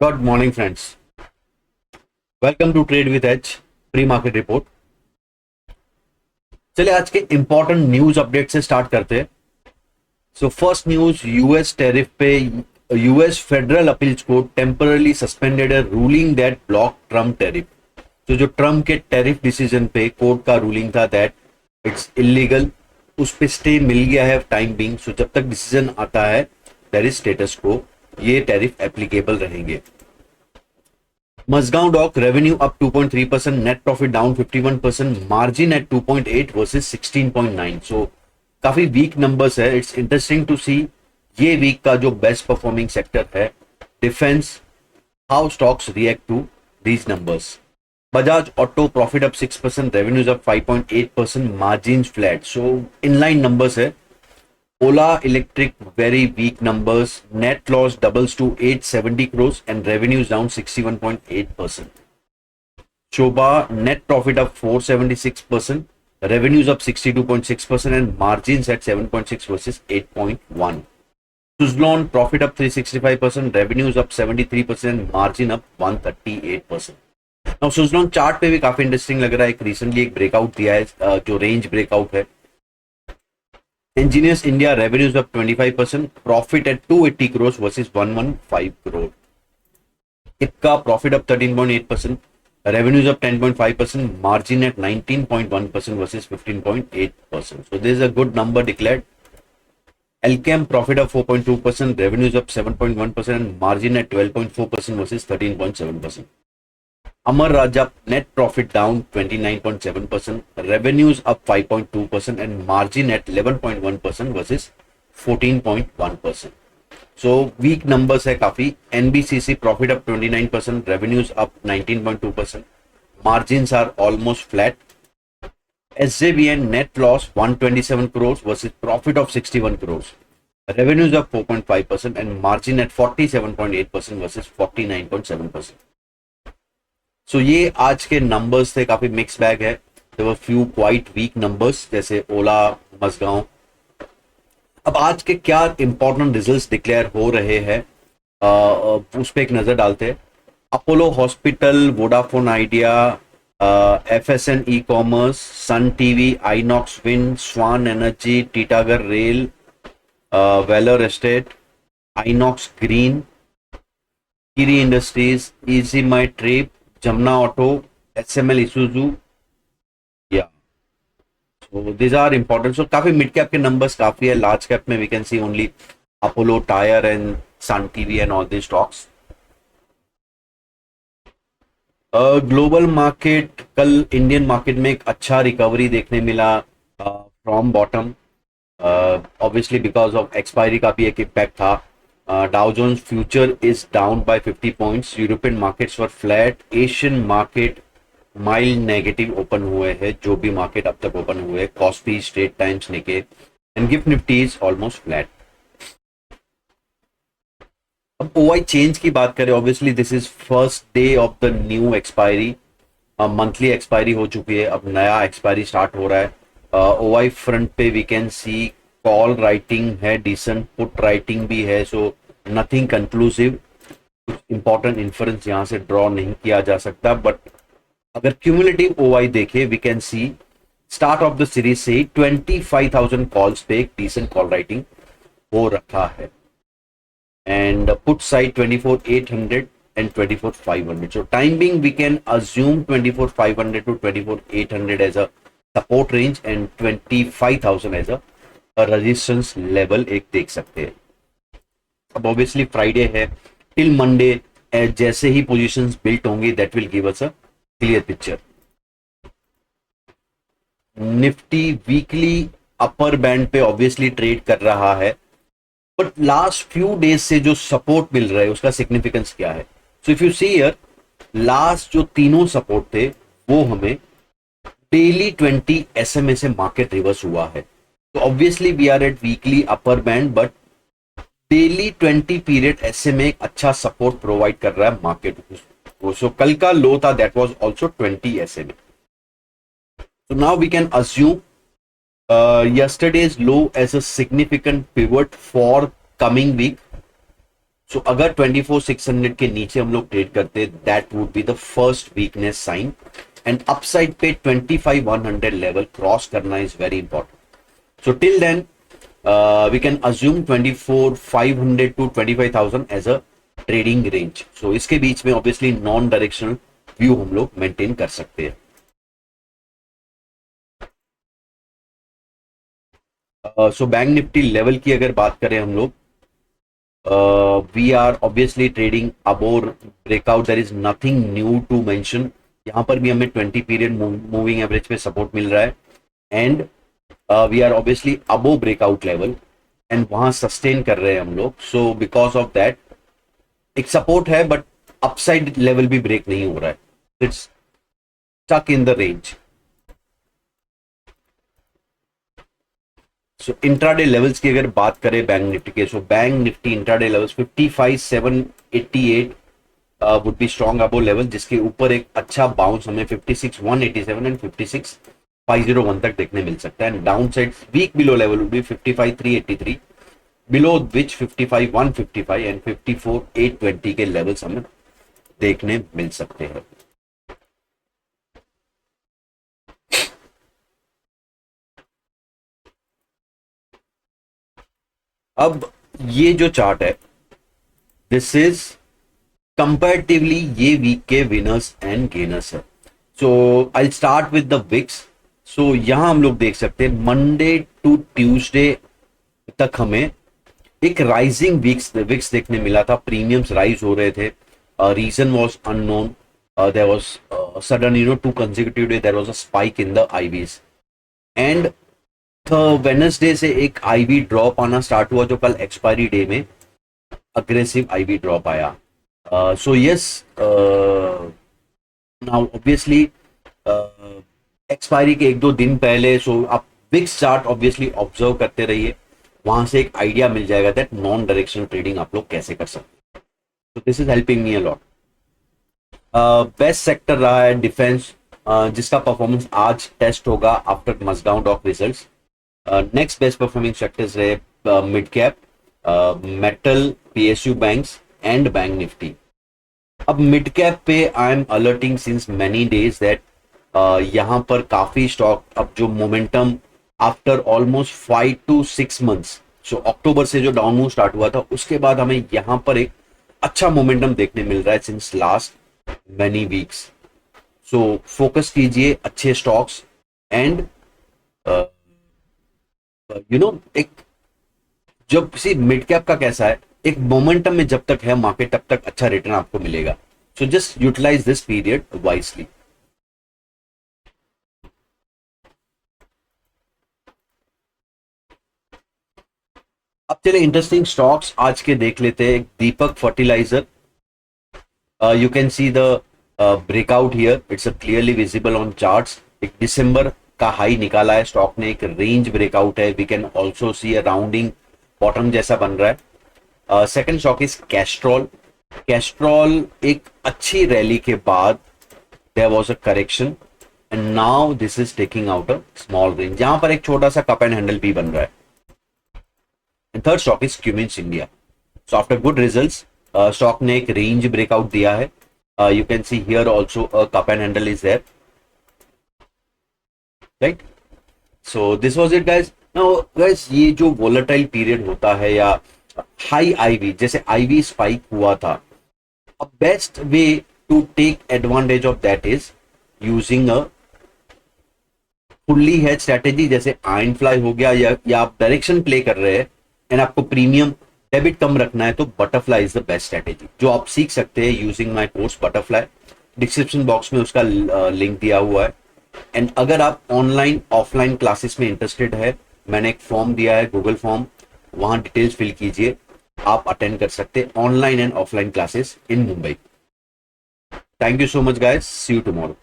Good morning friends, welcome to trade with edge pre market report. चलिए आज के important news update से start करते हैं। So first news, US tariff पे US federal appeals court temporarily suspended a ruling that block Trump tariff. तो जो Trump के टैरिफ डिसीजन पे कोर्ट का रूलिंग था दैट इट्स इलीगल, उस पे स्टे मिल गया है टाइम बीइंग। सो जब तक डिसीजन आता है देयर इज स्टेटस को, ये टैरिफ एप्लीकेबल रहेंगे। Mazgaon Dock revenue up 2.3%, net profit down 51%, margin at 2.8 versus 16.9. So काफी वीक नंबर्स है। इट्स इंटरेस्टिंग टू सी ये वीक का जो बेस्ट परफॉर्मिंग सेक्टर है defence, how stocks react to these numbers. Bajaj auto profit up 6%, revenues up 5.8%, margins flat. So inline numbers है। Ola Electric, very weak numbers. Net loss doubles to 870 crores and revenues down 61.8%. Shobha, net profit up 476%, revenues up 62.6% and margins at 7.6 versus 8.1. Suzlon, profit up 365%, revenues up 73%, margin up 138%. Now Suzlon chart पे भी काफी interesting लग रहा है। एक recently एक breakout दिया है, जो रेंज ब्रेकआउट है। Engineers India revenues up 25%, profit at 280 crores versus 115 crore. IPCA profit up 13.8%, revenues up 10.5%, margin at 19.1% versus 15.8%. So this is a good number declared. Alchem profit up 4.2%, revenues up 7.1% and margin at 12.4% versus 13.7%. Amar Raja net profit down 29.7%, revenues up 5.2% and margin at 11.1% versus 14.1%. So weak numbers है काफी। NBCC profit up 29%, revenues up 19.2%, margins are almost flat. SJVN net loss 127 crores versus profit of 61 crores. Revenues up 4.5% and margin at 47.8% versus 49.7%. सो ये आज के numbers थे, काफी mix bag है। There were few quite weak numbers जैसे ओला, मसगांव। अब आज के क्या इंपॉर्टेंट रिजल्ट्स डिक्लेयर हो रहे हैं उस पर एक नजर डालते हैं। Apollo hospital, Vodafone Idea, FSN E commerce, Sun TV, Inox Wind, Swan Energy, Titagarh rail, Valor estate, Inox Green, Kiri industries, Easy My Trip, Jamna Auto, SML Isuzu, yeah. So these are important. So काफी mid cap के numbers काफी है। Large cap में we can see only Apollo tyre and Sun TV and all this stocks. Global market, कल Indian market में एक अच्छा recovery देखने मिला from bottom, obviously because of expiry का भी एक इम्पैक्ट था। Dow Jones future is down by 50 points. European markets were flat. Asian market mild negative open हुए हैं, जो भी मार्केट अब तक ओपन हुए। कॉस्पी, स्ट्रेट टाइम्स, निके and gift Nifty is almost flat. अब ओआई चेंज की बात करें, obviously this is first day of the new expiry. Monthly expiry हो चुकी है, अब नया एक्सपायरी स्टार्ट हो रहा है। ओआई फ्रंट पे we can see call writing है, डिसेंट पुट राइटिंग भी है। सो नथिंग कंक्लूसिव, कुछ इंपॉर्टेंट इन्फ्रेंस यहां से ड्रॉ नहीं किया जा सकता। बट अगर क्यूमुलेटिव ओआई देखे, we can see start of the series से 25,000 कॉल्स पे एक डिसेंट कॉल राइटिंग हो रखा है। And put side 24,800 and 24,500. So time being we can assume 24,500 to 24,800 as a support range and 25,000 as a resistance level एक देख सकते हैं। अब ऑब्वियसली फ्राइडे है, टिल मंडे जैसे ही पोजीशंस बिल्ट होंगी that will give us a clear picture. Nifty weekly upper band पे obviously trade कर रहा है, बट लास्ट फ्यू डेज से जो सपोर्ट मिल रहा है उसका सिग्निफिकेंस क्या है। So if you see here, last जो तीनों सपोर्ट थे वो हमें डेली 20 SMA से मार्केट रिवर्स हुआ है। तो obviously we are at weekly upper band, but daily 20 period SMA एक अच्छा सपोर्ट प्रोवाइड कर रहा है मार्केट को। सो कल का लो था that was also 20 SMA। So now we can assume yesterday's low as a significant pivot for coming week. So अगर 24,600 के नीचे हम लोग ट्रेड करते, that would be the first weakness sign, and upside पे 25,100 लेवल क्रॉस करना is very important. So till then we can assume 24,500 to 25,000 as a trading range. So इसके बीच में obviously नॉन डायरेक्शनल व्यू हम लोग maintain कर सकते हैं. So bank Nifty level की अगर बात करें हम लोग, we are obviously trading above breakout. There is nothing new to mention. यहां पर भी हमें 20 पीरियड मूविंग एवरेज पे सपोर्ट मिल रहा है, and we are obviously above breakout level, and वहां सस्टेन कर रहे हैं हम लोग. सो बिकॉज ऑफ दैट एक सपोर्ट है, बट अपसाइड लेवल भी ब्रेक नहीं हो रहा है. It's stuck in the range. So intraday levels की अगर बात करें बैंक निफ्टी के, so bank Nifty intraday levels 55,788 would be strong above level, जिसके ऊपर एक अच्छा बाउंस हमें 56,187 एंड 56,501 तक देखने मिल सकता है. And downside weak below level would be 55,383, below which 55,155 and 54,820 के लेवल्स हमें देखने मिल सकते हैं. अब ये जो चार्ट है, दिस इज कंपैरेटिवली ये वीक के विनर्स एंड गेनर्स है. So I start with the VIX. सो यहां हम लोग देख सकते हैं मंडे टू ट्यूसडे तक हमें एक राइजिंग विक्स देखने मिला था. प्रीमियम्स राइज हो रहे थे. Reason was unknown. There was sudden two consecutive day there was a spike in the IVs, and Wednesday से एक आईवी ड्रॉप आना स्टार्ट हुआ, जो कल एक्सपायरी डे में अग्रेसिव आईवी ड्रॉप आया. So yes, now obviously expiry के एक दो दिन पहले, सो आप विक्स चार्ट ऑब्वियसली ऑब्जर्व करते रहिए, वहां से एक आइडिया मिल जाएगा दैट नॉन डायरेक्शनल ट्रेडिंग आप लोग कैसे कर सकते हैं. So this is helping me a lot. Best sector रहा है डिफेंस, जिसका परफॉर्मेंस आज टेस्ट होगा after Mazagon dock results. Next best performing sectors रहे mid cap, metal, PSU banks and bank Nifty. अब मिड कैप पे I am alerting since many days that यहां पर काफी स्टॉक, अब जो momentum after almost 5 to 6 months, so October से जो डाउन मूव स्टार्ट हुआ था, उसके बाद हमें यहां पर एक अच्छा मोमेंटम देखने मिल रहा है since last many weeks. So focus कीजिए अच्छे स्टॉक्स, एंड एक जब सी मिड कैप का कैसा है, एक मोमेंटम में जब तक है मार्केट तब तक अच्छा रिटर्न आपको मिलेगा. So just utilise this period wisely. अब चले इंटरेस्टिंग स्टॉक्स आज के देख लेते हैं. Deepak fertiliser, you can see the breakout here, it's clearly visible on charts. एक दिसंबर का हाई निकाला है स्टॉक ने, एक रेंज ब्रेकआउट है. We can also see a rounding bottom जैसा बन रहा है. Second stock is Castrol. Castrol एक अच्छी रैली के बाद there was a correction, and now this is taking out a small range, जहां पर एक छोटा सा कप एंड हैंडल भी बन रहा है. And third stock is Cummins India. So after good results stock ने एक रेंज ब्रेकआउट दिया है. You can see here also a cup and handle is there, right. So this was it guys. Now guys, ये जो volatile period होता है या high IV, जैसे आईवी स्पाइक हुआ था, a best way to take advantage of that is using a fully hedge strategy, जैसे iron fly हो गया, या आप डायरेक्शन प्ले कर रहे हैं एंड आपको प्रीमियम डेबिट कम रखना है, तो butterfly is the best strategy, जो आप सीख सकते हैं using my course butterfly. Description box में उसका लिंक दिया हुआ है. एंड अगर आप ऑनलाइन ऑफलाइन क्लासेस में इंटरेस्टेड है, मैंने एक फॉर्म दिया है, गूगल फॉर्म, वहां डिटेल्स फिल कीजिए, आप अटेंड कर सकते हैं online and offline classes in Mumbai. Thank you so much guys, see you tomorrow.